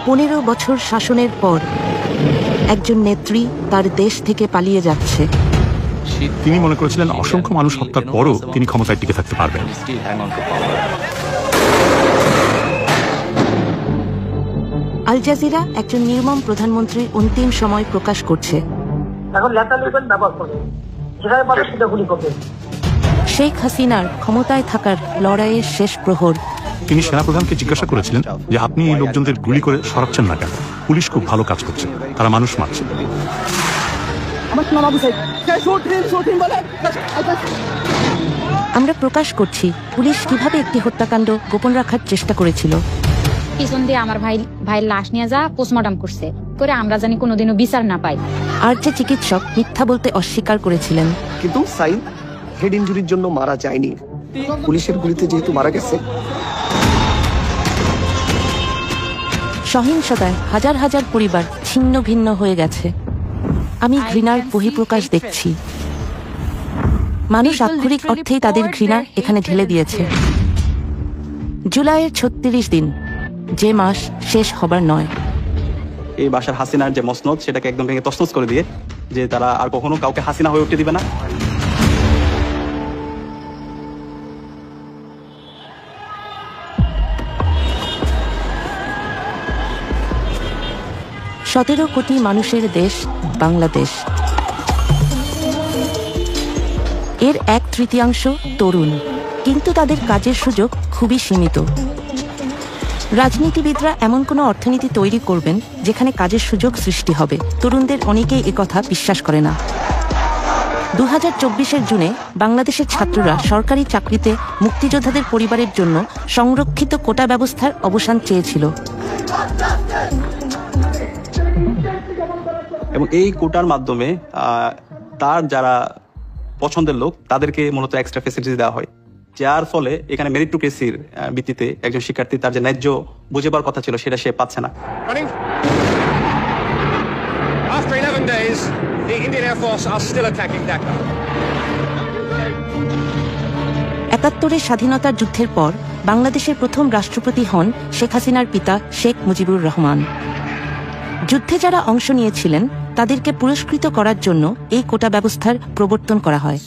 15 বছর শাসনের পর একজন নেত্রী তার দেশ থেকে পালিয়ে যাচ্ছে। তিনি মনে করেছিলেন অসংখ্য মানুষ হত্যার পরও তিনি ক্ষমতায় টিকে থাকতে পারবেন। আল জাজিরা একজন নির্মম প্রধানমন্ত্রীর অন্তিম সময় প্রকাশ করছে। শেখ হাসিনার ক্ষমতায় থাকার লড়াইয়ের শেষ প্রহর। তিনি সেনাপ্রধানকে জিজ্ঞাসা করেছিলেন যে আপনি এই লোকজনদের গুলি করে সরাচ্ছেন না কেন? পুলিশ খুব ভালো কাজ করছে, তারা মানুষ মারছে। আমরা প্রকাশ করছি পুলিশ কিভাবে একটি হত্যাকাণ্ড গোপন রাখার চেষ্টা করেছিল। পিছন দিয়ে আমার ভাইয়ের লাশ নিয়ে যা পোস্টমর্টম করছে করে আমরা জানি কোনোদিনও বিচার না পাই। আর যে চিকিৎসক মিথ্যা বলতে অস্বীকার করেছিলেন। কিন্তু সাইন হেড ইনজুরির জন্য মারা যায়নি, পুলিশের গুলিতে যেহেতু মারা গেছে। সহিংসতায় হাজার হাজার পরিবার ছিন্ন ভিন্ন হয়ে গেছে। আমি ঘৃণার বহিঃপ্রকাশ দেখছি। মানুষ আক্ষরিক অর্থেই তাদের ঘৃণা এখানে ঢেলে দিয়েছে। জুলাইয়ের 36 দিন, যে মাস শেষ হবার নয়। এই বাশার হাসিনার যে মসনদ সেটাকে একদম ভেঙে তছনছ করে দিয়ে যে তারা আর কখনো কাউকে হাসিনা হয়ে উঠতে দিবে না। সতেরো কোটি মানুষের দেশ বাংলাদেশ। এর 1/3 তরুণ, কিন্তু তাদের কাজের সুযোগ খুবই সীমিত। রাজনীতিবিদরা এমন কোনো অর্থনীতি তৈরি করবেন যেখানে কাজের সুযোগ সৃষ্টি হবে। তরুণদের অনেকেই একথা বিশ্বাস করে না। 2024-এর জুনে বাংলাদেশের ছাত্ররা সরকারি চাকরিতে মুক্তিযোদ্ধাদের পরিবারের জন্য সংরক্ষিত কোটা ব্যবস্থার অবসান চেয়েছিল। এবং এই কোটার মাধ্যমে তার যারা পছন্দের লোক তাদেরকে মূলত এক্সট্রা ফ্যাসিলিটি দেওয়া হয়, যার ফলে এখানে মেরিটোক্রেসির ভিত্তিতে একজন শিক্ষার্থী তার যে ন্যায্য বুঝে পাওয়ার কথা ছিল সেটা সে পাচ্ছে না। After 11 days, the Indian Air Force are still attacking Dhaka. 71-এর স্বাধীনতার যুদ্ধের পর বাংলাদেশের প্রথম রাষ্ট্রপতি হন শেখ হাসিনার পিতা শেখ মুজিবুর রহমান। যুদ্ধে যারা অংশ নিয়েছিলেন তাদেরকে পুরস্কৃত করার জন্য এই কোটা ব্যবস্থার প্রবর্তন করা হয়।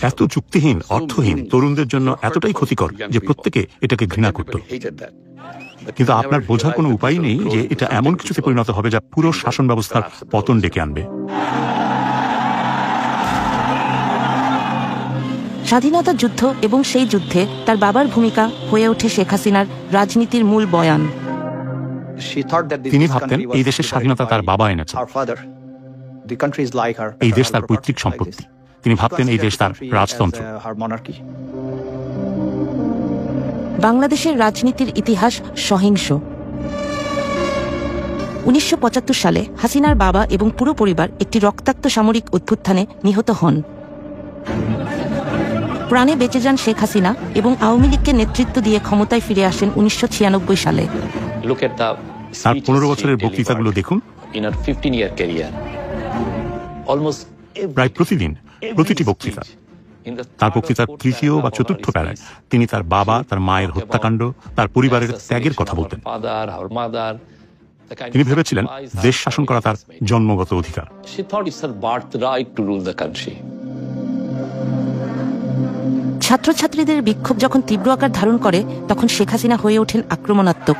এত যুক্তিহীন, অর্থহীন, তরুণদের জন্য এতটাই ক্ষতিকর যে প্রত্যেকে এটাকে ঘৃণা করত। কিন্তু আপনার বোঝার কোনো উপায় নেই যে এটা এমন কিছুতে পরিণত হবে যা পুরো শাসন ব্যবস্থার পতন ডেকে আনবে। স্বাধীনতা যুদ্ধ এবং সেই যুদ্ধে তার বাবার ভূমিকা হয়ে ওঠে শেখ হাসিনার রাজনীতির মূল বয়ান। তিনি ভাবতেন এই দেশের স্বাধীনতা তার বাবা এনেছে, এই দেশ তার পৈতৃক সম্পত্তি। তিনি ভাবতেন এই দেশ তার রাজতন্ত্র। বাংলাদেশের রাজনীতির ইতিহাস সহিংস। 1975 সালে হাসিনার বাবা এবং পুরো পরিবার একটি রক্তাক্ত সামরিক অভ্যুত্থানে নিহত হন। প্রাণে বেঁচে যান শেখ হাসিনা এবং আওয়ামী লীগকে নেতৃত্ব দিয়ে ক্ষমতায় ফিরে আসেন 1996 সালে। তার 15 বছরের বক্তৃতাগুলো দেখুন। প্রায় প্রতিদিন, প্রতিটি বক্তৃতা, তার বক্তৃতার তৃতীয় বা চতুর্থ প্যারায় তিনি তার বাবা, তার মায়ের হত্যাকাণ্ড, তার পরিবারের ত্যাগের কথা বলতেন। তিনি ভেবেছিলেন দেশ শাসন করা তার জন্মগত অধিকার। ছাত্রছাত্রীদের বিক্ষোভ যখন তীব্র আকার ধারণ করে তখন শেখ হাসিনা হয়ে ওঠেন আক্রমণাত্মক।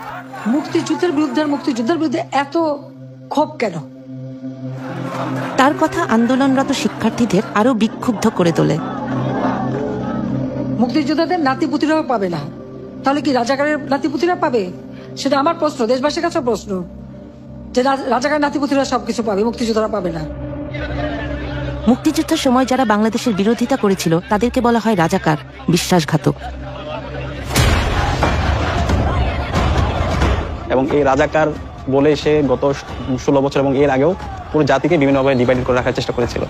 মুক্তিযুদ্ধের বিরুদ্ধে এত ক্ষোভ কেন? তার কথা আন্দোলনরত শিক্ষার্থীদের আরো বিক্ষুব্ধ করে তোলে। মুক্তিযোদ্ধাদের নাতিপুতিরাও পাবে না, তাহলে কি রাজাকারের নাতিপুতিরা পাবে? সেটা আমার প্রশ্ন, দেশবাসীর কাছে প্রশ্ন, যে রাজাকারের নাতিপুতিরা সবকিছু পাবে, মুক্তিযোদ্ধারা পাবে না। মুক্তিযুদ্ধের সময় যারা বাংলাদেশের বিরোধিতা করেছিল তাদেরকে বলা হয় রাজাকার, বিশ্বাসঘাতক। এবং এই রাজাকার বলে সে গত 16 বছর এবং এর আগেও পুরো জাতিকে বিভিন্নভাবে ডিভাইড করে রাখার চেষ্টা করেছিল।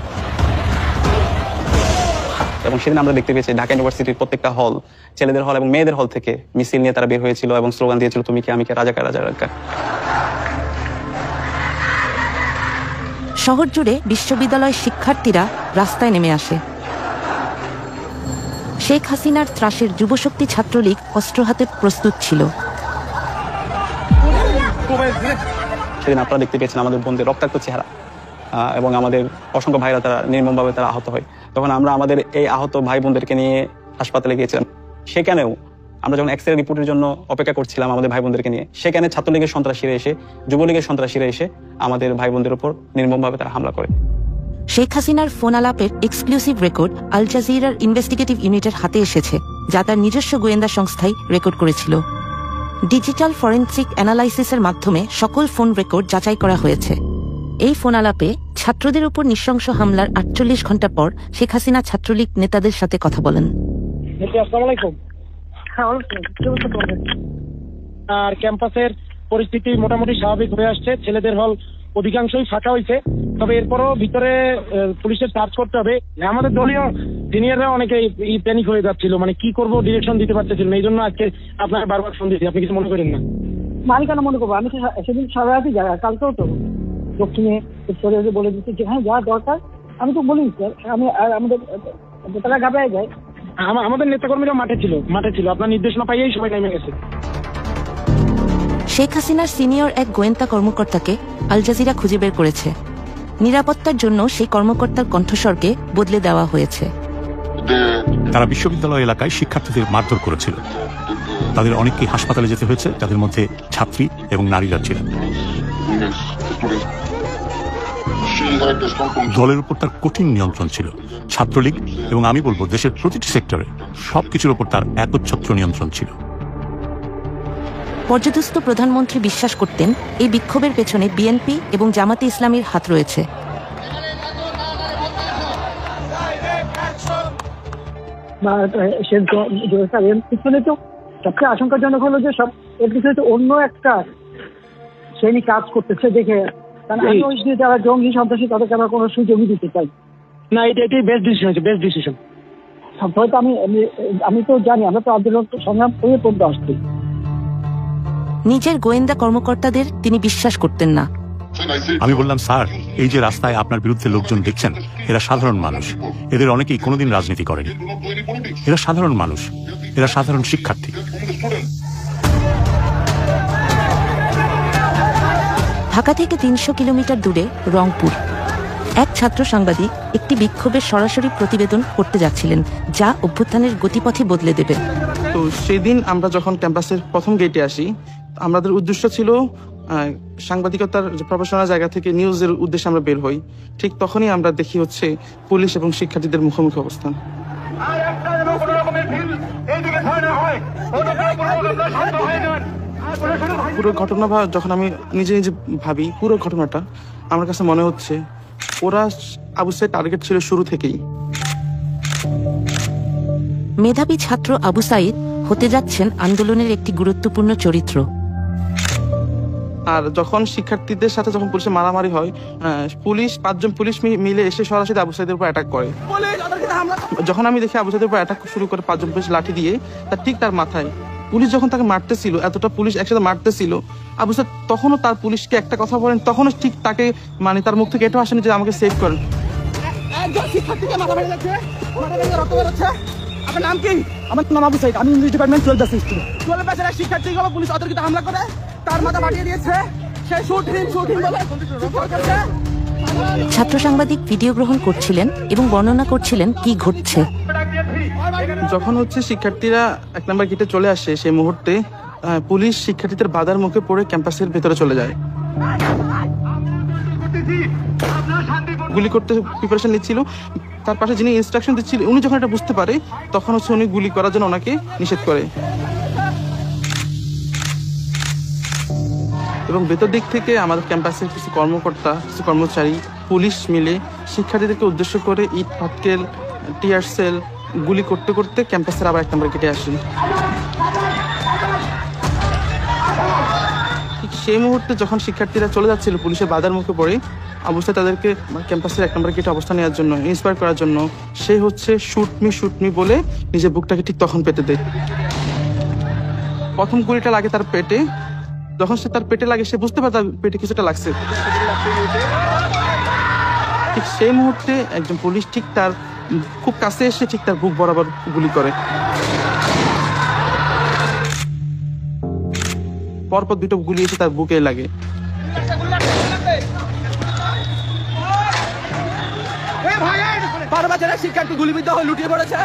এবং সেদিন আমরা দেখতে পেয়েছি ঢাকা ইউনিভার্সিটির প্রত্যেকটা হল, ছেলেদের হল এবং মেয়েদের হল থেকে মিছিল নিয়ে তারা বের হয়েছিল এবং স্লোগান দিয়েছিল, তুমি কি আমি কে, রাজাকার রাজাকার। শহর জুড়ে বিশ্ববিদ্যালয় শিক্ষার্থীরা রাস্তায় নেমে আসে। শেখ হাসিনার ত্রাসের যুবশক্তি ছাত্রলীগ অস্ত্র হাতে প্রস্তুত ছিল। সেদিন আপনারা দেখতে পেয়েছেন আমাদের বোনদের রক্তাক্ত চেহারা এবং আমাদের অসংখ্য ভাইরা তারা নির্মমভাবে তারা আহত হয়। তখন আমরা আমাদের এই আহত ভাই বোনদেরকে নিয়ে হাসপাতালে গিয়েছিলাম। সেখানেও আমরা যখন এক্স-রে রিপোর্টের জন্য অপেক্ষা করছিলাম আমাদের ভাই বোনদেরকে নিয়ে, সেখানে ছাত্রলীগের সন্ত্রাসীরা এসে, যুবলীগের সন্ত্রাসীরা এসে আমাদের ভাই বোনদের উপর নির্মমভাবে তারা হামলা করে। শেখ হাসিনার ফোন আলাপের এক্সক্লুসিভ রেকর্ড আল জাজিরার ইনভেস্টিগেটিভ ইউনিটের হাতে এসেছে, যা তার নিজস্ব গোয়েন্দা সংস্থাই রেকর্ড করেছিল। ডিজিটাল ফরেনসিক অ্যানালাইসিসের মাধ্যমে সকল ফোন রেকর্ড যাচাই করা হয়েছে। এই ফোন আলাপে ছাত্রদের উপর নৃশংস হামলার 48 ঘণ্টা পর শেখ হাসিনা ছাত্রলীগ নেতাদের সাথে কথা বলেন। আর ক্যাম্পাসের পরিস্থিতি মোটামুটি স্বাভাবিক হয়ে আসছে, ছেলেদের হল অধিকাংশই ফাঁকা হয়েছে। তবে এরপরও ভিতরে পুলিশের সার্চ করতে হবে। আমাদের দলীয় সিনিয়ররা অনেকে প্যানিক হয়ে যাচ্ছিল, মানে কি করবো ডিরেকশন দিতে পারতেছিল না। এই জন্য আজকে আপনাকে বারবার ফোন দিচ্ছি, আপনি কিছু মনে করেন না। মানে কেন মনে করবো, আমি তো সেদিন সারা রাতই যাই, কালকেও তো দক্ষিণে বলে দিচ্ছি যে হ্যাঁ যা দরকার আমি তো বলি স্যার। আমি আমাদের তারা ঘাবড়ায় যায়। আমাদের নেতাকর্মীরা মাঠে ছিল, আপনার নির্দেশনা পাইয়েই সবাই নেমে গেছে। শেখ হাসিনার সিনিয়র এক গোয়েন্দা কর্মকর্তাকে আল জাজিরা খুঁজে বের করেছে। নিরাপত্তার জন্য সেই কর্মকর্তার কণ্ঠস্বরকে বদলে দেওয়া হয়েছে। তারা বিশ্ববিদ্যালয় এলাকায় শিক্ষার্থীদের মারধর করেছিল। তাদের অনেককেই হাসপাতালে যেতে হয়েছে, যাদের মধ্যে ছাত্রী এবং নারীরা ছিলেন। দলের উপর তার কঠিন নিয়ন্ত্রণ ছিল। ছাত্রলীগ এবং আমি বলবো দেশের প্রতিটি সেক্টরে সবকিছুর উপর তার একচ্ছত্র নিয়ন্ত্রণ ছিল। পর্যদস্ত প্রধানমন্ত্রী বিশ্বাস করতেন এই বিক্ষোভের পেছনে বিএনপি এবং জামাতে ইসলামীর হাত রয়েছে। পিছনে তো সবচেয়ে আশঙ্কাজনক হলো যে সব এর পিছনে তো অন্য একটা শ্রেণী কাজ করতেছে দেখে, কারণ যারা জঙ্গি সন্ত্রাসী তাদেরকে আমরা কোনো সুযোগই দিতে চাই না। এটাই বেস্ট ডিসিশন হয়েছে, বেস্ট ডিসিশন। হয়তো আমি তো জানি, আমরা তো আন্দোলন সংগ্রাম করে পড়তে আসছি। নিজের গোয়েন্দা কর্মকর্তাদের তিনি বিশ্বাস করতেন না। আমি বললাম, স্যার, এই যে রাস্তায় আপনার বিরুদ্ধে লোকজন দেখছেন, এরা সাধারণ মানুষ। এদের অনেকেই কোনোদিন রাজনীতি করেনি। এরা সাধারণ মানুষ, এরা সাধারণ শিক্ষার্থী। ঢাকা থেকে 300 কিলোমিটার দূরে রংপুর এক ছাত্র সাংবাদিক একটি বিক্ষোভের সরাসরি প্রতিবেদন করতে যাচ্ছিলেন, যা অভ্যুত্থানের গতিপথই বদলে দেবে। তো সেদিন আমরা যখন ক্যাম্পাসের প্রথম গেটে আসি, আমাদের উদ্দেশ্য ছিল সাংবাদিকতার প্রফেশনাল জায়গা থেকে নিউজের উদ্দেশ্যে আমরা বের হই। ঠিক তখনই আমরা দেখি হচ্ছে পুলিশ এবং শিক্ষার্থীদের মুখোমুখি অবস্থান। পুরো ঘটনা যখন আমি নিজে ভাবি, পুরো ঘটনাটা আমার কাছে মনে হচ্ছে ওরা আবু সাইদ টার্গেট ছিল শুরু থেকেই। মেধাবী ছাত্র আবু সাইদ হতে যাচ্ছেন আন্দোলনের একটি গুরুত্বপূর্ণ চরিত্র। আর যখন শিক্ষার্থীদের সাথে যখন পুলিশের মারামারি হয়, পুলিশ 5 জন পুলিশ মিলে এসে সরাসরি আবু সাইদের উপর অ্যাটাক করে। যখন আমি দেখি আবু সাইদের উপর অ্যাটাক শুরু করে 5 জন পুলিশ লাঠি দিয়ে, ঠিক তার মাথায় পুলিশ যখন তাকে মারতেছিল, এতটা পুলিশ একসাথে মারতেছিল, আবু সাইদ তখনও তার পুলিশকে একটা কথা বলেন, তখনও ঠিক তাকে মানে তার মুখ থেকে এটাও আসেনি যে আমাকে সেভ করেন। আপনার নাম কি? আমার নাম আবু সাইদ, আমি ইংলিশ ডিপার্টমেন্ট 12 ব্যাচের স্টুডেন্ট। 12 ব্যাচের শিক্ষার্থীগুলো পুলিশ অতর্কিত হামলা করে তার মাথা ফাটিয়ে দিয়েছে। সে শুট হিম বলে ছাত্র সাংবাদিক ভিডিও গ্রহণ করছিলেন এবং বর্ণনা করছিলেন কি ঘটছে। যখন হচ্ছে শিক্ষার্থীরা 1 নম্বর গেটে চলে আসে, সেই মুহূর্তে পুলিশ শিক্ষার্থীদের বাধার মুখে পড়ে ক্যাম্পাসের ভেতরে চলে যায়। গুলি করতে প্রিপারেশন নিচ্ছিল। তার পাশে যিনি ইনস্ট্রাকশন দিচ্ছিল, উনি যখন এটা বুঝতে পারে, তখন হচ্ছে উনি গুলি করার জন্য ওনাকে নিষেধ করে। এবং ভেতর দিক থেকে আমাদের ক্যাম্পাসের কিছু কর্মকর্তা, কিছু কর্মচারী, পুলিশ মিলে শিক্ষার্থীদেরকে উদ্দেশ্য করে ইট পাটকেল, টিয়ার সেল গুলি করতে করতে ক্যাম্পাসের আবার 1 নম্বর গেটে আসেন। ঠিক সেই মুহূর্তে যখন শিক্ষার্থীরা চলে যাচ্ছিল পুলিশের বাধার মুখে পড়ে, অবস্থায় তাদেরকে ক্যাম্পাসের 1 নম্বর গেটে অবস্থান নেওয়ার জন্য, ইন্সপায়ার করার জন্য, সে হচ্ছে শুট মি বলে নিজের বুকটাকে ঠিক তখন পেতে দেয়। প্রথম গুলিটা লাগে তার পেটে। যখন সে তার পেটে লাগে, সে বুঝতে পারে তার পেটে কিছুটা লাগছে। ঠিক সেই মুহূর্তে একজন পুলিশ ঠিক তার খুব কাছে এসে ঠিক তার বুক বরাবর গুলি করে। পরপর দুটো গুলি এসে তার বুকে লাগে। শিক্ষার্থী গুলিবিদ্ধ হয়ে লুটিয়ে পড়েছে,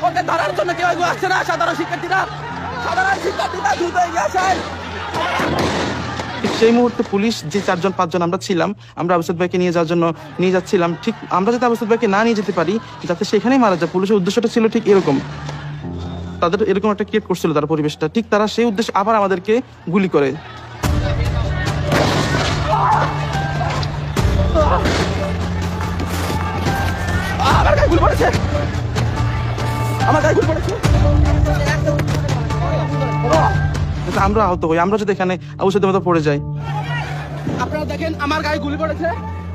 ওকে ধরার জন্য কেউ আসছে না। সাধারণ শিক্ষার্থীরা দ্রুত এগিয়ে আসেন। সেই মুহূর্তে পুলিশ যে 4-5 জন আমরা ছিলাম, আমরা আবু সাইদ ভাইকে নিয়ে যাওয়ার জন্য নিয়ে যাচ্ছিলাম। ঠিক আমরা যাতে আবু সাইদ ভাইকে না নিয়ে যেতে পারি, যাতে সেখানেই মারা যায়, পুলিশের উদ্দেশ্যটা ছিল ঠিক এরকম। তাদের এরকম একটা ক্রিয়েট করছিল তার পরিবেশটা, ঠিক তারা সেই উদ্দেশ্যে আবার আমাদেরকে গুলি করে। আমার গায়ে গুলি পড়েছে, আমার গায়ে গুলি পড়েছে। আমরা আহত হই, আমরা যদি এখানে আবু সাইদের মতো পড়ে যাই। আপনারা দেখেন আমার গায়ে গুলি পড়েছে,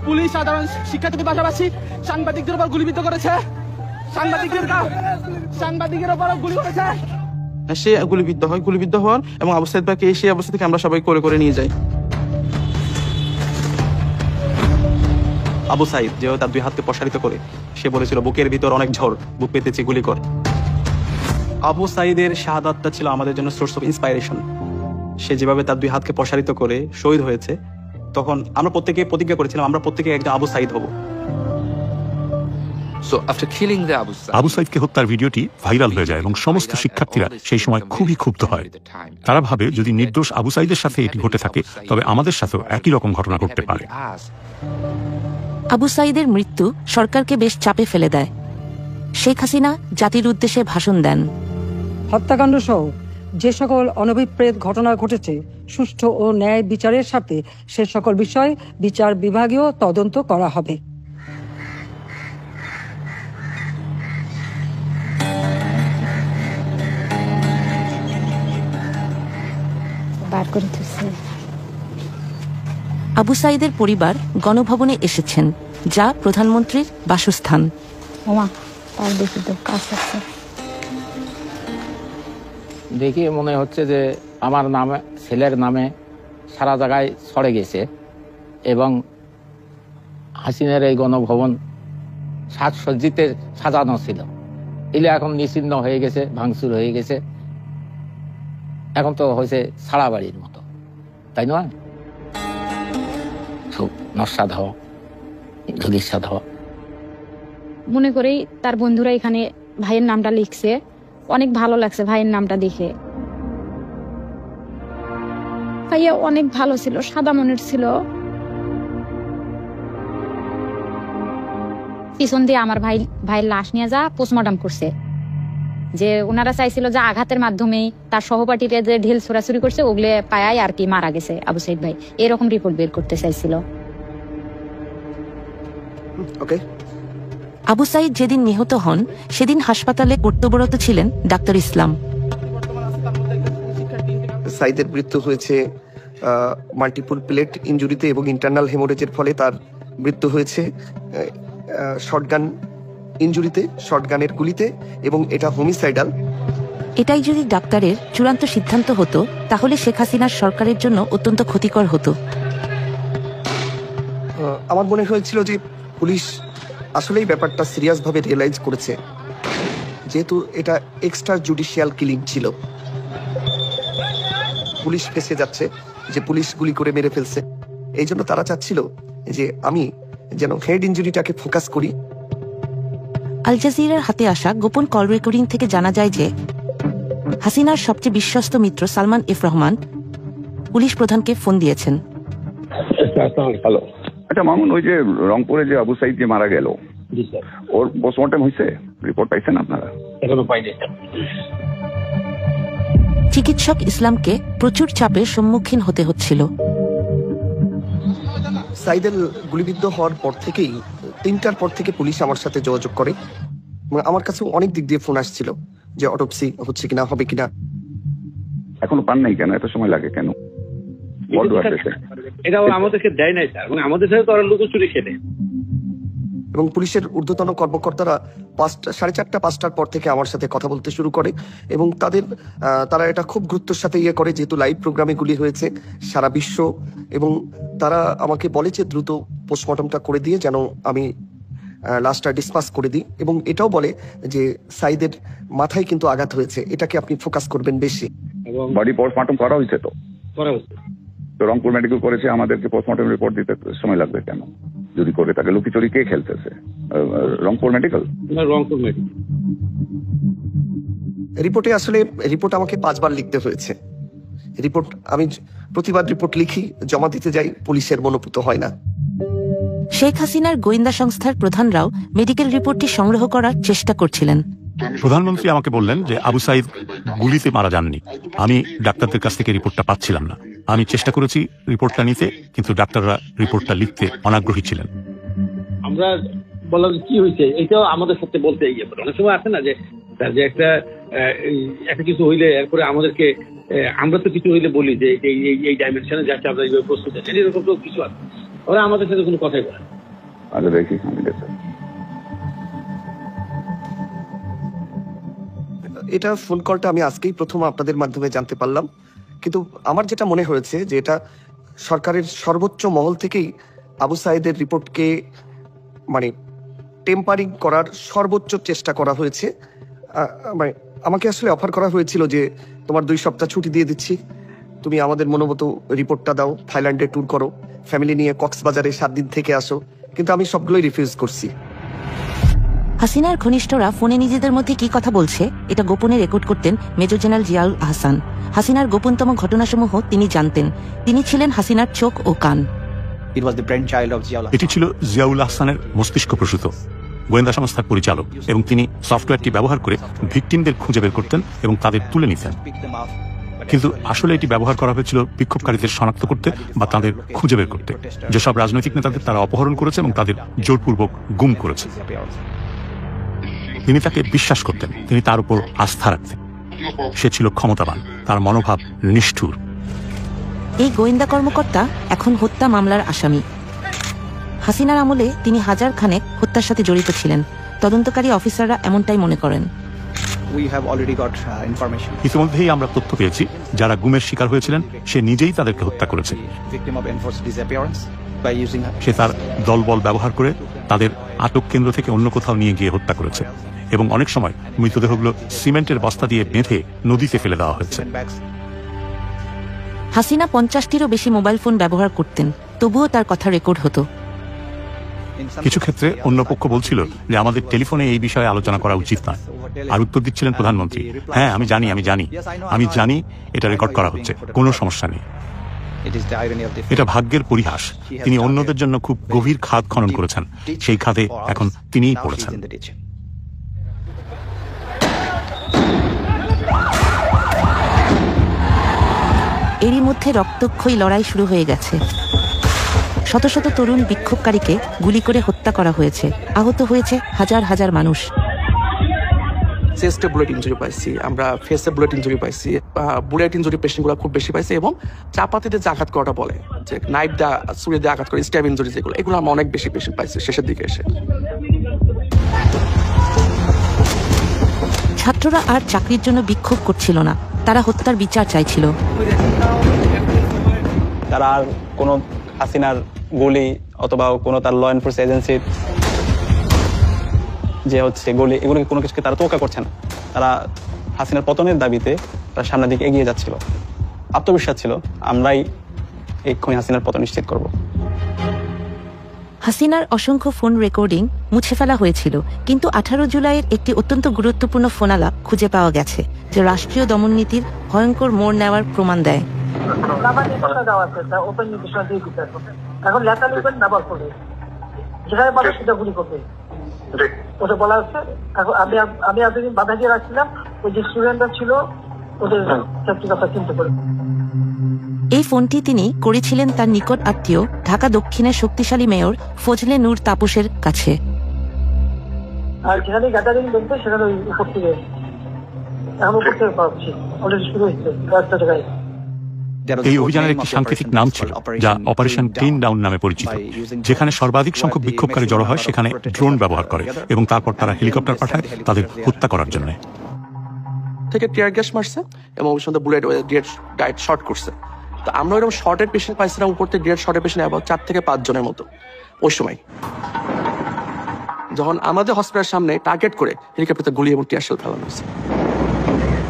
পুলিশ সাধারণ শিক্ষার্থীদের পাশাপাশি সাংবাদিকদের উপর গুলিবিদ্ধ করেছে, সাংবাদিকের উপর গুলি করেছে। সে গুলিবিদ্ধ হওয়ার এবং আবু সাইদ ভাইকে সেই অবস্থা থেকে আমরা সবাই করে নিয়ে যাই। আবু সাইদ যে তার 2 হাতকে প্রসারিত করে সে বলেছিল বুকের ভিতর অনেক ঝড়, বুক পেতেছে গুলি কর। আবু সাইদের শাহাদাতটা ছিল আমাদের জন্য সোর্স অফ ইন্সপাইরেশন। সে যেভাবে তার 2 হাতকে প্রসারিত করে শহীদ হয়েছে, তখন আমরা প্রত্যেকে প্রতিজ্ঞা করেছিলাম আমরা প্রত্যেকে একজন আবু সাইদ হব। আবু সাইদকে হত্যার ভিডিওটি ভাইরাল হয়ে যায় এবং সমস্ত শিক্ষার্থীরা সেই সময় খুবই ক্ষুব্ধ হয়। তারা ভাবে যদি নির্দোষ আবু সাইদের সাথে এটি ঘটে থাকে, তবে আমাদের সাথেও একই রকম ঘটনা ঘটতে পারে। আবু সাইদের মৃত্যু সরকারকে বেশ চাপে ফেলে দেয়। শেখ হাসিনা জাতির উদ্দেশ্যে ভাষণ দেন। হত্যাকাণ্ড সহ যে সকল অনভিপ্রেত ঘটনা ঘটেছে, সুষ্ঠু ও ন্যায় বিচারের সাথে সে সকল বিষয় বিচার বিভাগীয় তদন্ত করা হবে। আবু সাইদের পরিবার গণভবনে এসেছেন, যা প্রধানমন্ত্রীর বাসস্থান। দেখি মনে হচ্ছে যে আমার নামে, ছেলের নামে সারা জায়গায় ছড়ে গেছে এবং হাসিনের এই গণভবন সাজসজ্জিতে সাজানো ছিল, এগুলো এখন নিশ্চিহ্ন হয়ে গেছে, ভাঙচুর হয়ে গেছে। এখন তো হয়েছে ছাড়া বাড়ির মতো, তাই নয়? খুব নস্বাদ হওয়া, ধুলিস্বাদ হওয়া। মনে করেই তার বন্ধুরা এখানে ভাইয়ের নামটা লিখছে, অনেক ভালো লাগছে ভাইয়ের নামটা দেখে। ভাইয়া অনেক ভালো ছিল, সাদা মনের ছিল। পিছন দিয়ে আমার ভাইয়ের লাশ নিয়ে যা পোস্টমর্টম করছে, যে ওনারা চাইছিল যে আঘাতের মাধ্যমেই তার সহপাঠীরা যে ঢিল ছোড়াছুরি করছে ওগুলো পায়াই আর কি মারা গেছে আবু সাইদ ভাই, এরকম রিপোর্ট বের করতে চাইছিল। আবু সাইদ যেদিন নিহত হন সেদিন হাসপাতালে কর্তব্যরত ছিলেন ডাক্তার ইসলাম। সাইদের মৃত্যু হয়েছে মাল্টিপল প্লেট ইনজুরিতে এবং ইন্টারনাল হেমোরেজের ফলে তার মৃত্যু হয়েছে শটগান ইনজুরিতে, শটগানের গুলিতে, এবং এটা হোমিসাইডাল। এটাই যদি ডাক্তারের চূড়ান্ত সিদ্ধান্ত হতো, তাহলে শেখ হাসিনার সরকারের জন্য অত্যন্ত ক্ষতিকর হতো। আমার মনে হয়েছিল যে পুলিশ আসলেই ব্যাপারটা সিরিয়াস ভাবে রিয়েলাইজ করেছে, যেহেতু এটা এক্সট্রা জুডিশিয়াল কিলিং ছিল। পুলিশ ফেসে যাচ্ছে যে পুলিশ গুলি করে মেরে ফেলছে, এই জন্য তারা চাচ্ছিল যে আমি যেন হেড ইনজুরিটাকে ফোকাস করি। আল জাজিরার হাতে আসা গোপন কল রেকর্ডিং থেকে জানা যায় যে হাসিনার সবচেয়ে বিশ্বস্ত মিত্র সালমান এফ রহমান পুলিশ প্রধানকে ফোন দিয়েছেন। হ্যালো, আচ্ছা মামুন, ওই যে রংপুরে যে আবু সাইদ যে মারা গেল, ওর পোস্টমর্টম হয়েছে? রিপোর্ট পাইছেন আপনারা? এখনো পাইনি। চিকিৎসক ইসলামকে প্রচুর চাপের সম্মুখীন হতে হচ্ছিল। সাইদের গুলিবিদ্ধ হওয়ার পর থেকেই 3টার পর থেকে পুলিশ আমার সাথে যোগাযোগ করে। আমার কাছে অনেক দিক দিয়ে ফোন আসছিল যে অটোপসি হচ্ছে কিনা, হবে কিনা। এখনো পান নাই কেন? এত সময় লাগে কেন? এটা আমাদেরকে দেয় নাই স্যার, মানে আমাদের সাথে তো ওরা লুকোচুরি খেলে। এবং পুলিশের ঊর্ধ্বতন কর্মকর্তারা 4:30 5টার পর থেকে আমার সাথে কথা বলতে শুরু করে এবং তারা এটা খুব গুরুত্বের সাথে করে, যেহেতু লাইভ প্রোগ্রামে গুলি হয়েছে সারা বিশ্ব, এবং তারা আমাকে বলে যে দ্রুত পোস্টমর্টমটা করে দিয়ে যেন আমি লাশটা ডিসপাস করে দিই, এবং এটাও বলে যে সাইদের মাথায় কিন্তু আঘাত হয়েছে, এটাকে আপনি ফোকাস করবেন বেশি। বডি পোস্টমর্টম করা হয়েছে তো? করা হচ্ছে। তো রংপুর মেডিকেল করেছে, আমাদেরকে পোস্টমর্টম রিপোর্ট দিতে সময় লাগবে কেন? যদি করে থাকে লুকিচুরি কে খেলতেছে? রংপুর মেডিকেল? রংপুর মেডিকেল রিপোর্টে আসলে রিপোর্ট আমাকে 5 বার লিখতে হয়েছে। রিপোর্ট আমি প্রতিবার রিপোর্ট লিখি, জমা দিতে যাই, পুলিশের মনোপুত হয় না। শেখ হাসিনার গোয়েন্দা সংস্থার প্রধানরাও মেডিকেল রিপোর্টটি সংগ্রহ করার চেষ্টা করছিলেন। প্রধানমন্ত্রী আমাকে বললেন যে আবু সাইদ গুলিতে মারা যাননি। আমি ডাক্তারদের কাছ থেকে রিপোর্টটা পাচ্ছিলাম না। আমি চেষ্টা করেছি রিপোর্টটা নিতে, কিন্তু ডাক্তাররা রিপোর্টটা লিখতে অনাগ্রহী ছিলেন। আমরা বললাম কি হয়েছে, এটাও আমাদের সাথে বলতে গিয়ে অনেক সময় আছে না যে একটা কিছু হইলে এরপরে আমাদেরকে আমরা তো কিছু হইলে বলি যে এই ডাইমেনশনে যাচ্ছে আমরা এইভাবে প্রস্তুত আছি, এরকম তো কিছু আছে, ওরা আমাদের সাথে কোনো কথাই বলে। আচ্ছা দেখি আমি দেখি। এটা ফোন কলটা আমি আজকেই প্রথম আপনাদের মাধ্যমে জানতে পারলাম, কিন্তু আমার যেটা মনে হয়েছে যে এটা সরকারের সর্বোচ্চ মহল থেকেই আবু সাইদের রিপোর্টকে মানে টেম্পারিং করার সর্বোচ্চ চেষ্টা করা হয়েছে। মানে আমাকে আসলে অফার করা হয়েছিল যে তোমার 2 সপ্তাহ ছুটি দিয়ে দিচ্ছি, তুমি আমাদের মনোমতো রিপোর্টটা দাও, থাইল্যান্ডে ট্যুর করো, ফ্যামিলি নিয়ে কক্সবাজারে 7 দিন থেকে আসো, কিন্তু আমি সবগুলোই রিফিউজ করছি। হাসিনার ঘনিষ্ঠরা ফোনে নিজেদের মধ্যে কি কথা বলছে এটা গোপনে রেকর্ড করতেন মেজর জেনারেল জিয়াউল আহসান। হাসিনার গোপনতম ঘটনাসমূহ তিনি জানতেন। তিনি ছিলেন হাসিনার চোখ ও কান। এটি ছিল জিয়াউল আহসানের মস্তিষ্ক প্রসূত গোয়েন্দা সংস্থার পরিচালক, এবং তিনি সফটওয়্যারটি ব্যবহার করে ভিকটিমদের খুঁজে বের করতেন এবং তাদের তুলে নিতেন। কিন্তু আসলে এটি ব্যবহার করা হয়েছিল বিক্ষোভকারীদের শনাক্ত করতে বা তাদের খুঁজে বের করতে। যেসব রাজনৈতিক নেতাদের তারা অপহরণ করেছে এবং তাদের জোরপূর্বক গুম করেছে। তিনি তাকে বিশ্বাস করতেন, তিনি তার উপর আস্থা রাখতেন। সে ছিল ক্ষমতাবান, তার মনোভাব নিষ্ঠুর। এই গোয়েন্দা কর্মকর্তা এখন হত্যা মামলার আসামি। হাসিনার আমলে তিনি 1000 খানেক হত্যার সাথে জড়িত ছিলেন। তদন্তকারী অফিসাররা এমনটাই মনে করেন। ইতিমধ্যেই আমরা তথ্য পেয়েছি যারা গুমের শিকার হয়েছিলেন সে নিজেই তাদেরকে হত্যা করেছে। সে তার দলবল ব্যবহার করে তাদের আটক কেন্দ্র থেকে অন্য কোথাও নিয়ে গিয়ে হত্যা করেছে, এবং অনেক সময় মৃতদেহগুলো সিমেন্টের বস্তা দিয়ে বেঁধে নদীতে ফেলে দেওয়া হয়েছে। হাসিনা 50টিরও বেশি মোবাইল ফোন ব্যবহার করতেন, তবুও তার কথা রেকর্ড হতো। কিছু ক্ষেত্রে অন্য পক্ষ বলছিল যে আমাদের টেলিফোনে এই বিষয়ে আলোচনা করা উচিত নয়, আর উত্তর দিচ্ছিলেন প্রধানমন্ত্রী, হ্যাঁ আমি জানি এটা রেকর্ড করা হচ্ছে, কোনো সমস্যা নেই। এটা ভাগ্যের পরিহাস। তিনি অন্যদের জন্য খুব গভীর খাদ খনন করেছেন, সেই খাদে এখন তিনিই পড়েছেন। এরই মধ্যে রক্তক্ষয়ী লড়াই শুরু হয়ে গেছে। শত শত তরুণ বিক্ষোভকারীকে গুলি করে হত্যা করা হয়েছে, আহত হয়েছে হাজার হাজার মানুষ। চেস্টে বুলেট ইনজুরি পাইছি, আমরা ফেসে বুলেট ইনজুরি পাইছি, বুলেট ইনজুরি পেশেন্টগুলো খুব বেশি পাইছি, এবং চাপাতিতে যে আঘাত করাটা বলে যে নাইফ দা ছুরি দিয়ে আঘাত করে স্ট্যাব ইনজুরি, এগুলো আমরা অনেক বেশি পেশেন্ট পাইছি শেষের দিকে এসে। ছাত্ররা আর চাকরির জন্য বিক্ষোভ করছিল না, তারা হত্যার বিচার চাইছিল। তারা আর কোনো হাসিনার গুলি অথবা কোনো তার ল এনফোর্সমেন্ট এজেন্সির যে হচ্ছে গুলি, এগুলোকে কোনো কিছুকে তারা তোয়াক্কা করছে না। তারা হাসিনার পতনের দাবিতে তারা সামনের দিকে এগিয়ে যাচ্ছিল। আত্মবিশ্বাস ছিল আমরাই এক্ষুনি হাসিনার পতন নিশ্চিত করব। হাসিনার অসংখ্য ফোন রেকর্ডিং মুছে ফেলা হয়েছিল, কিন্তু 18 জুলাইয়ের একটি অত্যন্ত গুরুত্বপূর্ণ ফোনালাপ খুঁজে পাওয়া গেছে, যে রাষ্ট্রীয় দমননীতির ভয়ঙ্কর মোড় নেওয়ার প্রমাণ দেয়। এখন লেখা লিখবেন নাবার করে যেখানে পাবে সেটা গুলি করবে, ওটা বলা হচ্ছে। এখন আমি এতদিন বাধা দিয়ে রাখছিলাম, ওই যে স্টুডেন্টরা ছিল ওদের সেফটি কথা চিন্তা করে। এই ফোনটি তিনি করেছিলেন তার নিকট আত্মীয় ঢাকা দক্ষিণের শক্তিশালী মেয়র ফজলে নূর তাপসের কাছে। আর যেখানে গ্যাদারিং দেখবে সেখানে ওই উপর থেকে এখন উপর থেকে পাচ্ছি অলরেডি শুরু হয়েছে কয়েকটা জায়গায়। এই অভিযানের একটি সাংকেতিক নাম ছিল যা অপারেশন ক্লিন ডাউন নামে পরিচিত, যেখানে সর্বাধিক সংখ্যক বিক্ষোভকারী জড়ো হয়, সেখানে ড্রোন ব্যবহার করে এবং তারপর তারা হেলিকপ্টার পাঠায় তাদের হত্যা করার জন্য। থেকে টিয়ার গ্যাস মারছে এবং ওই সঙ্গে বুলেট ডাইরেক্ট শর্ট করছে। তো আমরা ওইরকম শর্টের পেশেন্ট পাইছিলাম, উপর থেকে ডিরেক্ট শর্টের পেশেন্ট আবার 4 থেকে 5 জনের মতো। ওই সময় যখন আমাদের হসপিটালের সামনে টার্গেট করে হেলিকপ্টারে গুলি এবং টিয়ার শেল ফেলানো হয়েছে।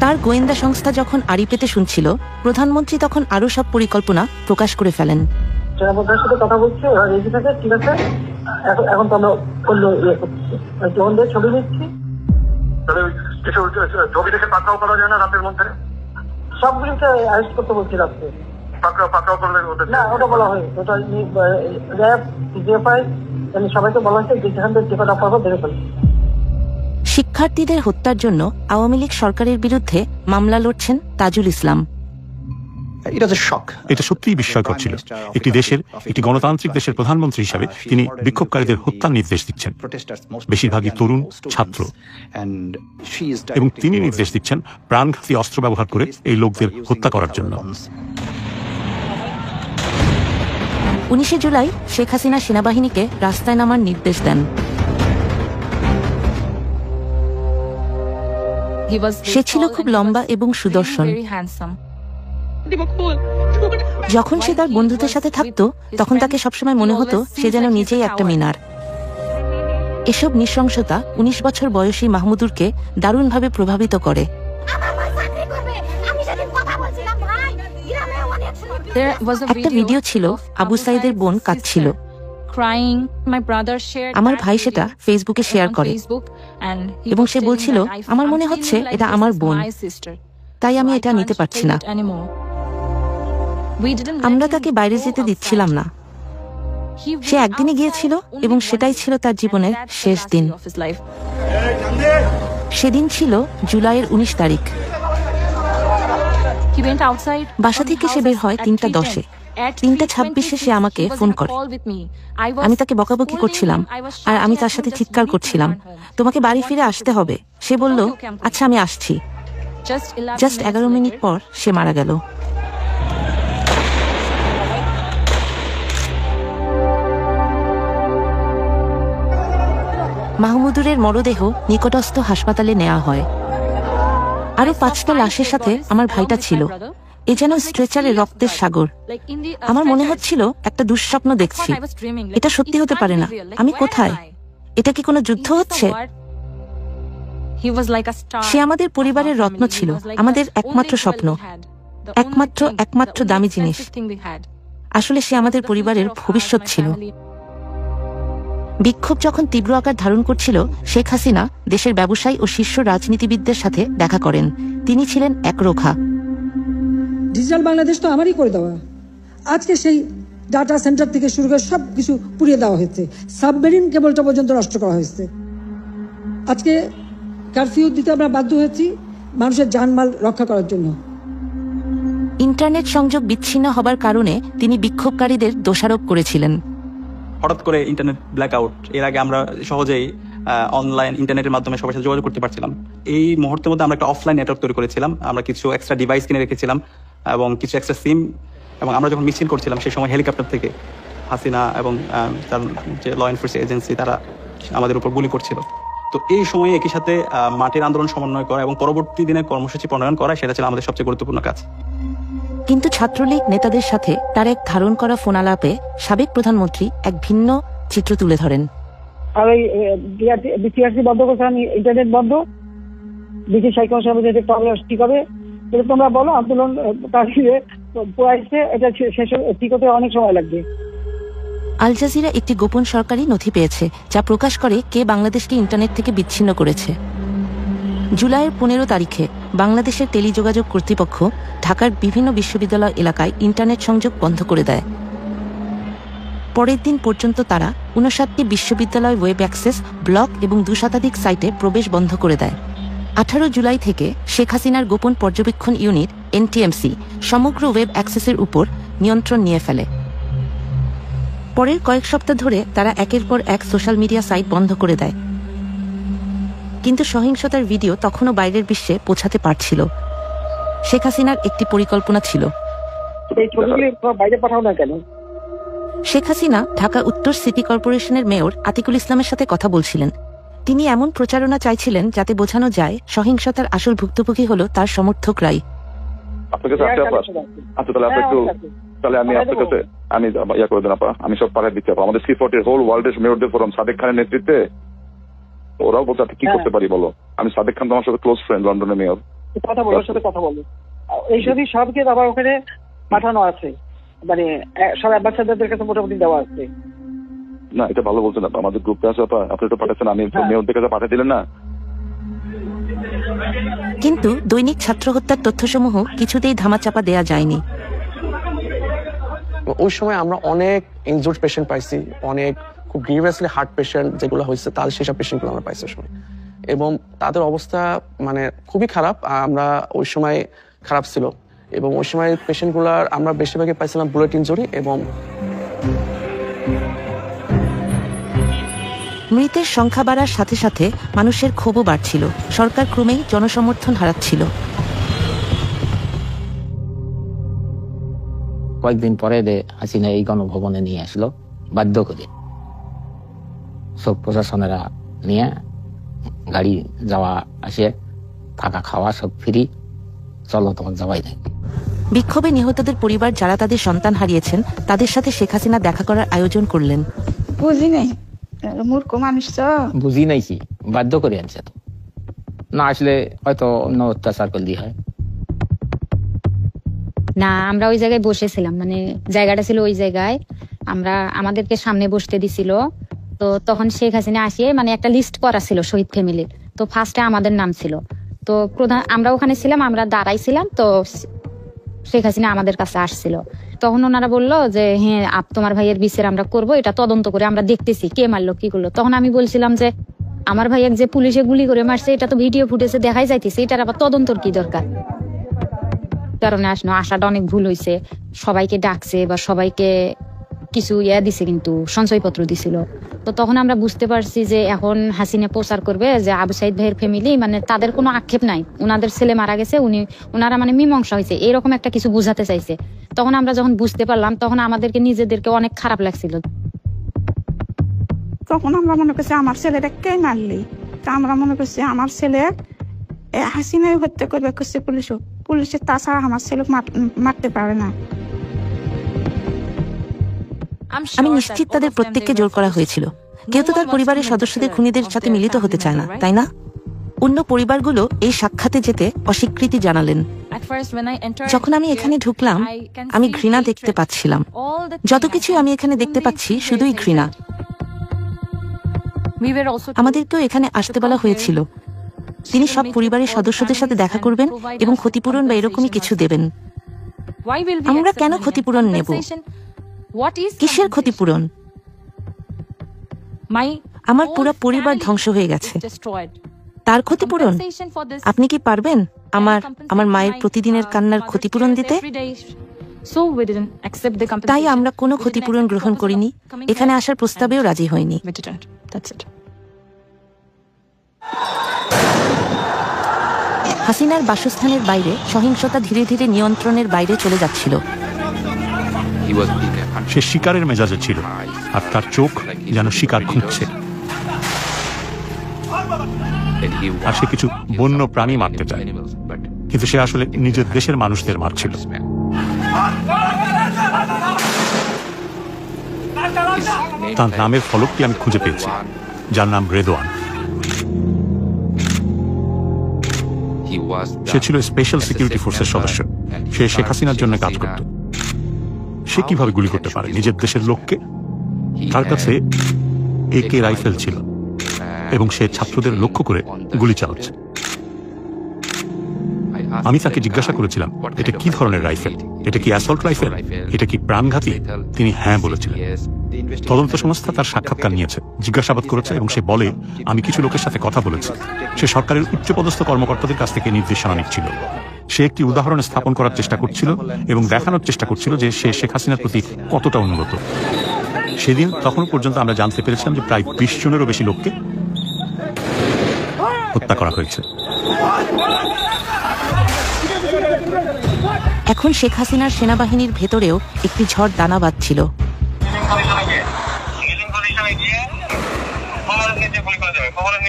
তার গোয়েন্দা সংস্থা যখন আড়ি পেতে শুনছিল, প্রধানমন্ত্রী তখন আরো সব পরিকল্পনা প্রকাশ করে ফেলেন। সেনাপ্রধানের সাথে কথা বলছি, ওরা রেডি থাকে, ঠিক আছে, এখন তো আমরা করলো ইয়ে করছি, যখন ছবি নিচ্ছি। কিছু ছবি দেখে পাকড়াও করা যায় না রাতের মধ্যে? সবগুলিকে অ্যারেস্ট করতে বলছি রাত্রে। পাকড়াও করলে না, ওটা বলা হয়, ওটা র্যাব, জিএফআই সবাইকে বলা হয়েছে যে যেখান থেকে টিকিট অফার ধরে ফেলছে। শিক্ষার্থীদের হত্যার জন্য আওয়ামী লীগ সরকারের বিরুদ্ধে মামলা লড়ছেন তাজুল ইসলাম। এটা সত্যিই বিস্ময়কর ছিল। একটি গণতান্ত্রিক দেশের প্রধানমন্ত্রী হিসাবে তিনি বিক্ষোভকারীদের হত্যার নির্দেশ দিচ্ছেন, বেশিরভাগই তরুণ ছাত্র, এবং তিনি নির্দেশ দিচ্ছেন প্রাণঘাতী অস্ত্র ব্যবহার করে এই লোকদের হত্যা করার জন্য। 19 জুলাই শেখ হাসিনা সেনাবাহিনীকে রাস্তায় নামার নির্দেশ দেন। সে ছিল খুব লম্বা এবং সুদর্শন। যখন সে তার বন্ধুদের সাথে থাকতো, তখন তাকে সবসময় মনে হতো সে যেন নিজেই একটা মিনার। এসব নৃশংসতা 19 বছর বয়সী মাহমুদুরকে দারুণভাবে প্রভাবিত করে। একটা ভিডিও ছিল, আবু সাইদের বোন কাঁদছিল। আমার ভাই সেটা ফেসবুকে শেয়ার করে এবং সে বলছিল, আমার মনে হচ্ছে এটা আমার বোন, তাই আমি এটা নিতে পারছি না। আমরা তাকে বাইরে যেতে দিচ্ছিলাম না। সে একদিনে গিয়েছিল এবং সেটাই ছিল তার জীবনের শেষ দিন। সেদিন ছিল জুলাইয়ের 19 তারিখ। বাসা থেকে সে বের হয় 3:10-এ। 3:26-এ সে আমাকে ফোন করে। আমি তাকে বকাবকি করছিলাম আর আমি তার সাথে চিৎকার করছিলাম, তোমাকে বাড়ি ফিরে আসতে হবে। সে বলল, আচ্ছা আমি আসছি। জাস্ট 11 মিনিট পর সে মারা গেল। মাহমুদুরের মরদেহ নিকটস্থ হাসপাতালে নেওয়া হয়। আরো 5টা লাশের সাথে আমার ভাইটা ছিল। এ যেন স্ট্রেচারে রক্তের সাগর। আমার মনে হচ্ছিল একটা দুঃস্বপ্ন দেখছি। এটা সত্যি হতে পারে না। আমি কোথায়? এটা কি কোনো যুদ্ধ হচ্ছে? সে আমাদের পরিবারের রত্ন ছিল, আমাদের একমাত্র স্বপ্ন, একমাত্র দামি জিনিস। আসলে সে আমাদের পরিবারের ভবিষ্যৎ ছিল। বিক্ষোভ যখন তীব্র আকার ধারণ করছিল, শেখ হাসিনা দেশের ব্যবসায়ী ও শীর্ষ রাজনীতিবিদদের সাথে দেখা করেন। তিনি ছিলেন একরোখা। ডিজিটাল বাংলাদেশ তো আমারই করে দেওয়া। আজকে সেই ডাটা সেন্টার থেকে শুরু করে সব কিছু পুড়িয়ে দেওয়া হয়েছে, সাবমেরিন কেবলটা পর্যন্ত নষ্ট করা হয়েছে। আজকে কারফিউ দিতে আমরা বাধ্য হয়েছি মানুষের জানমাল রক্ষা করার জন্য। ইন্টারনেট সংযোগ বিচ্ছিন্ন হবার কারণে তিনি বিক্ষোভকারীদের দোষারোপ করেছিলেন। হঠাৎ করে ইন্টারনেট ব্ল্যাকআউট। এর আগে আমরা সহজেই অনলাইন ইন্টারনেটের মাধ্যমে সবার সাথে যোগাযোগ করতে পারছিলাম। এই মুহূর্তের মধ্যে আমরা একটা অফলাইন নেটওয়ার্ক তৈরি করেছিলাম। আমরা কিছু এক্সট্রা ডিভাইস কিনে রেখেছিলাম এবং কিছু এক্সট্রা সিম, এবং আমরা যখন মিছিল করছিলাম সেই সময় হেলিকপ্টার থেকে হাসিনা এবং তার যে ল এনফোর্সমেন্ট এজেন্সি তারা আমাদের উপর গুলি করছিল। তো এই সময়ে একই সাথে মাটির আন্দোলন সমন্বয় করা এবং পরবর্তী দিনে কর্মসূচি প্রণয়ন করা, সেটা ছিল আমাদের সবচেয়ে গুরুত্বপূর্ণ কাজ। কিন্তু ছাত্রলীগ নেতাদের সাথে তার এক ধারণ করা ফোনালাপে সাবেক প্রধানমন্ত্রী এক ভিন্ন চিত্র তুলে ধরেন। আর ওই বিটিআরসি বন্ধ করছে, আমি ইন্টারনেট বন্ধ, দেখি সাইকেল সাহেব যদি প্রবলেম ঠিক হবে, তোমরা বলো আন্দোলন পোয়াইছে, এটা শেষ ঠিক হতে অনেক সময় লাগবে। আল জাজিরা একটি গোপন সরকারি নথি পেয়েছে যা প্রকাশ করে কে বাংলাদেশকে ইন্টারনেট থেকে বিচ্ছিন্ন করেছে। জুলাইয়ের 15 তারিখে বাংলাদেশের টেলিযোগাযোগ কর্তৃপক্ষ ঢাকার বিভিন্ন বিশ্ববিদ্যালয় এলাকায় ইন্টারনেট সংযোগ বন্ধ করে দেয়। পরের দিন পর্যন্ত তারা 59টি বিশ্ববিদ্যালয় ওয়েব অ্যাক্সেস, ব্লগ এবং 2 শতাধিক সাইটে প্রবেশ বন্ধ করে দেয়। 18 জুলাই থেকে শেখ হাসিনার গোপন পর্যবেক্ষণ ইউনিট এনটিএমসি সমগ্র ওয়েব অ্যাক্সেসের উপর নিয়ন্ত্রণ নিয়ে ফেলে। পরের কয়েক সপ্তাহ ধরে তারা একের পর এক সোশ্যাল মিডিয়া সাইট বন্ধ করে দেয়। কিন্তু সহিংসতার ভিডিও তখনও বাইরের বিশ্বে পৌঁছাতে পারছিল। শেখ হাসিনার একটি পরিকল্পনা ছিল। শেখ হাসিনা ঢাকা উত্তর সিটি কর্পোরেশনের মেয়র আতিকুল ইসলামের সাথে কথা বলছিলেন। তিনি এমন প্রচারণা চাইছিলেন যাতে বোঝানো যায় সহিংসতার আসল ভুক্তভোগী হলো তার সমর্থকরাই। তাহলে আমি আপনার কাছে আমি ইয়া করে দেন আপা, আমি সব পাঠাই দিতে পারবো। আমাদের C40 হোল ওয়ার্ল্ডের মেয়রদের ফোরাম সাদেক খানের নেতৃত্বে, ওরাও বলছে কি করতে পারি বলো। আমি সাদেক খান তো আমার সাথে ক্লোজ ফ্রেন্ড, লন্ডনের মেয়র। কথা বলো, ওর সাথে কথা বলো। এইসবই সবকে আবার ওখানে পাঠানো আছে, মানে সব অ্যাম্বাসেডারদের কাছে মোটামুটি দেওয়া আছে। না এটা ভালো বলছেন, আমাদের গ্রুপে আছে, আপনি তো পাঠাচ্ছেন, আমি মেয়রদের কাছে পাঠিয়ে দিলেন না। কিন্তু দৈনিক ছাত্র হত্যার তথ্যসমূহ কিছুতেই ধামাচাপা দেয়া যায়নি। ওই সময় আমরা অনেক ইনজুর্ড পেশেন্ট পাইছি, অনেক খুব গ্রিভিয়াসলি হার্ট পেশেন্ট যেগুলো হয়েছে, তার সেসব পেশেন্টগুলো আমরা পাইছি ওই সময়, এবং তাদের অবস্থা মানে খুবই খারাপ। আমরা ওই সময় খারাপ ছিল, এবং ওই সময় পেশেন্টগুলার আমরা বেশিরভাগই পাইছিলাম বুলেট ইনজুরি। এবং মৃতের সংখ্যা বাড়ার সাথে সাথে মানুষের ক্ষোভও বাড়ছিল। সরকার ক্রমেই জনসমর্থন হারাচ্ছিল। কয়েকদিন পরে হাসিনা এই গণভবনে নিয়ে আসলো বাধ্য করে, সব প্রশাসনেরা নিয়ে গাড়ি যাওয়া আসে, থাকা খাওয়া সব ফ্রি, চলো তোমার যাওয়াই নাই। বিক্ষোভে নিহতদের পরিবার যারা তাদের সন্তান হারিয়েছেন তাদের সাথে শেখ হাসিনা দেখা করার আয়োজন করলেন। বুঝি নাই, মূর্খ মানুষ তো। বুঝি নাই কি, বাধ্য করে আনছে, তো না আসলে হয়তো অন্য অত্যাচার করলেই হয়। না, আমরা ওই জায়গায় বসেছিলাম, মানে জায়গাটা ছিল ওই জায়গায়, আমাদেরকে সামনে বসতে দিছিল। তো তখন শেখ হাসিনা আসিয়ে মানে একটা লিস্ট করা ছিল শহীদ ফ্যামিলির, তো ফার্স্টে আমাদের নাম ছিল। তো আমরা ওখানে ছিলাম, আমরা দাঁড়াইছিলাম, তো শেখ হাসিনা আমাদের কাছে আসছিল। তখন ওনারা বললো যে হ্যাঁ তোমার ভাইয়ের বিচার আমরা করবো, এটা তদন্ত করে আমরা দেখতেছি কে মারলো কি করলো। তখন আমি বলছিলাম যে আমার ভাইয়ের যে পুলিশে গুলি করে মারছে এটা তো ভিডিও ফুটেজে দেখাই যাইতেছে, এটার আবার তদন্তর কি দরকার। কারণে আসাটা অনেক ভুল হয়েছে, সবাইকে ডাকছে বা সবাইকে কিছু দিছে, কিন্তু সঞ্চয়পত্র দিছিল। তো তখন আমরা বুঝতে পারছি যে এখন হাসিনা প্রচার করবে যে আবু সাইদ ভাইয়ের ফ্যামিলি মানে তাদের কোনো আক্ষেপ নাই, ওনাদের ছেলে মারা গেছে, ওনারা মানে মীমাংসা হয়েছে, এরকম একটা কিছু বুঝাতে চাইছে। তখন আমরা যখন বুঝতে পারলাম তখন আমাদেরকে নিজেদেরকে অনেক খারাপ লাগছিল। তখন আমরা মনে করছি আমার ছেলেটা কে মারলি, তা আমরা মনে করছি আমার ছেলে হাসিনাই হত্যা করবে করছে পুলিশের, তাছাড়া আমার ছেলে মারতে পারে না। আমি নিশ্চিত তাদের প্রত্যেককে জোর করা হয়েছিল। কেউ তো তার পরিবারের সদস্যদের খুনিদের সাথে মিলিত হতে চায় না, তাই না? অন্য পরিবারগুলো এই সাক্ষাতে যেতে অস্বীকৃতি জানালেন। যখন আমি এখানে ঢুকলাম আমি ঘৃণা দেখতে পাচ্ছিলাম। যত কিছু আমি এখানে দেখতে পাচ্ছি শুধুই ঘৃণা। আমাদেরকেও এখানে আসতে বলা হয়েছিল। তিনি সব পরিবারের সদস্যদের সাথে দেখা করবেন এবং ক্ষতিপূরণ বা এরকমই কিছু দেবেন। আমরা কেন ক্ষতিপূরণ নেব? কিসের ক্ষতিপূরণ? আমার পুরো পরিবার ধ্বংস হয়ে গেছে, তার ক্ষতিপূরণ? আপনি কি পারবেন আমার মায়ের প্রতিদিনের কান্নার ক্ষতিপূরণ দিতে? তাই আমরা কোনো ক্ষতিপূরণ গ্রহণ করিনি, এখানে আসার প্রস্তাবেও রাজি হয়নি। হাসিনার বাসস্থানের বাইরে সহিংসতা ধীরে ধীরে নিয়ন্ত্রণের বাইরে চলে যাচ্ছিল। সে শিকারের মেজাজে ছিল, আর তার চোখ যেন শিকার খুঁজছে। আর সে কিছু বন্য প্রাণী মারতে চায়, কিন্তু সে আসলে নিজের দেশের মানুষদের মারছিল। তার নামের ফলকটি আমি খুঁজে পেয়েছি, যার নাম রেদওয়ান। সে ছিল স্পেশাল সিকিউরিটি ফোর্সের সদস্য। সে শেখ হাসিনার জন্য কাজ করত। সে কিভাবে গুলি করতে পারে নিজের দেশের লোককে? তার কাছে AK রাইফেল ছিল এবং সে ছাত্রদের লক্ষ্য করে গুলি চালাচ্ছে। আমি তাকে জিজ্ঞাসা করেছিলাম, এটা কি ধরনের রাইফেল? এটা কি অ্যাসল্ট রাইফেল? এটা কি প্রাণঘাতী? তিনি হ্যাঁ বলেছিলেন। তদন্ত সংস্থা তার সাক্ষাৎকার নিয়েছে, জিজ্ঞাসাবাদ করেছে এবং সে বলে, আমি কিছু লোকের সাথে কথা বলেছি। সে সরকারের উচ্চপদস্থ কর্মকর্তাদের কাছ থেকে নির্দেশনা নিচ্ছিল। সে একটি উদাহরণ স্থাপন করার চেষ্টা করছিল এবং দেখানোর চেষ্টা করছিল যে সে শেখ হাসিনার প্রতি কতটা অনুগত। সেদিন তখন পর্যন্ত আমরা জানতে পেরেছিলাম যে প্রায় 20 জনেরও বেশি লোককে হত্যা করা হয়েছে। এখন শেখ হাসিনার সেনাবাহিনীর ভেতরেও একটি ঝড় দানা বাঁধছিল। খবরের